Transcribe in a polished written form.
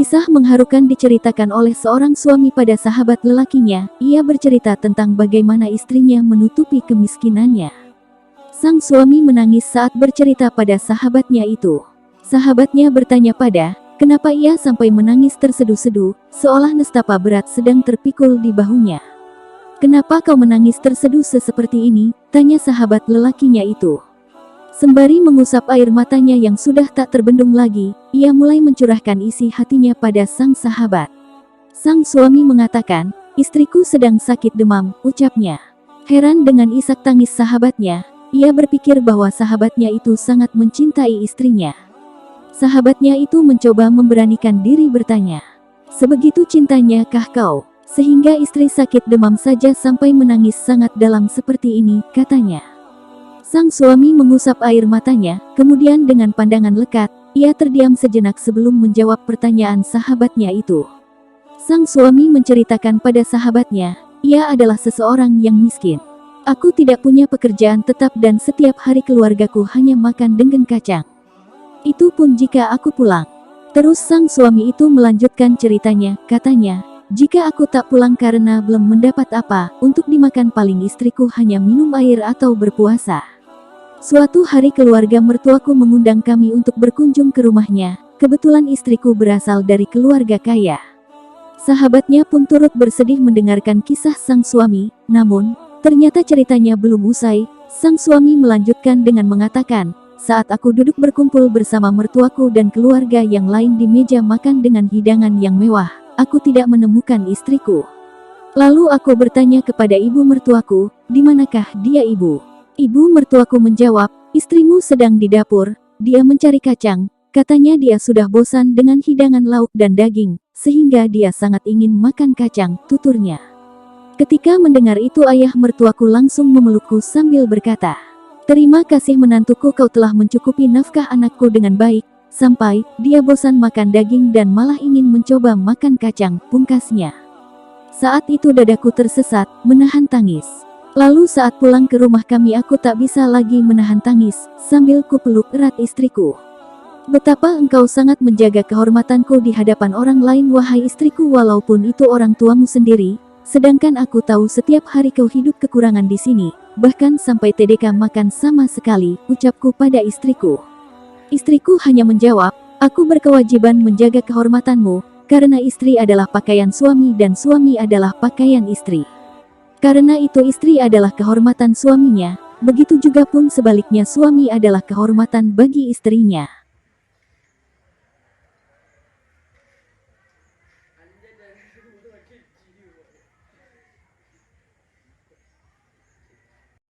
Kisah mengharukan diceritakan oleh seorang suami pada sahabat lelakinya. Ia bercerita tentang bagaimana istrinya menutupi kemiskinannya. Sang suami menangis saat bercerita pada sahabatnya itu. Sahabatnya bertanya kenapa ia sampai menangis terseduh-seduh, seolah nestapa berat sedang terpikul di bahunya. "Kenapa kau menangis terseduh seperti ini?" tanya sahabat lelakinya itu. Sembari mengusap air matanya yang sudah tak terbendung lagi, ia mulai mencurahkan isi hatinya pada sang sahabat. Sang suami mengatakan, "Istriku sedang sakit demam," ucapnya. Heran dengan isak tangis sahabatnya, ia berpikir bahwa sahabatnya itu sangat mencintai istrinya. Sahabatnya itu mencoba memberanikan diri bertanya, "Sebegitu cintanya kah kau, sehingga istri sakit demam saja sampai menangis sangat dalam seperti ini?" katanya. Sang suami mengusap air matanya, kemudian dengan pandangan lekat, ia terdiam sejenak sebelum menjawab pertanyaan sahabatnya itu. Sang suami menceritakan pada sahabatnya, ia adalah seseorang yang miskin. "Aku tidak punya pekerjaan tetap dan setiap hari keluargaku hanya makan dengan kacang. Itu pun jika aku pulang." Terus sang suami itu melanjutkan ceritanya, katanya, "Jika aku tak pulang karena belum mendapat apa untuk dimakan, paling istriku hanya minum air atau berpuasa. Suatu hari keluarga mertuaku mengundang kami untuk berkunjung ke rumahnya. Kebetulan istriku berasal dari keluarga kaya." Sahabatnya pun turut bersedih mendengarkan kisah sang suami, namun, ternyata ceritanya belum usai. Sang suami melanjutkan dengan mengatakan, "Saat aku duduk berkumpul bersama mertuaku dan keluarga yang lain di meja makan dengan hidangan yang mewah, aku tidak menemukan istriku. Lalu aku bertanya kepada ibu mertuaku, 'Di manakah dia, Ibu?' Ibu mertuaku menjawab, 'Istrimu sedang di dapur, dia mencari kacang,' katanya. Dia sudah bosan dengan hidangan lauk dan daging, sehingga dia sangat ingin makan kacang," tuturnya. Ketika mendengar itu ayah mertuaku langsung memelukku sambil berkata, "Terima kasih menantuku, kau telah mencukupi nafkah anakku dengan baik, sampai dia bosan makan daging dan malah ingin mencoba makan kacang," pungkasnya. Saat itu dadaku tersesat, menahan tangis. Lalu saat pulang ke rumah kami aku tak bisa lagi menahan tangis, sambil kupeluk erat istriku. "Betapa engkau sangat menjaga kehormatanku di hadapan orang lain, wahai istriku, walaupun itu orang tuamu sendiri. Sedangkan aku tahu setiap hari kau hidup kekurangan di sini, bahkan sampai TDK makan sama sekali," ucapku pada istriku. Istriku hanya menjawab, "Aku berkewajiban menjaga kehormatanmu, karena istri adalah pakaian suami dan suami adalah pakaian istri. Karena itu istri adalah kehormatan suaminya, begitu juga pun sebaliknya suami adalah kehormatan bagi istrinya."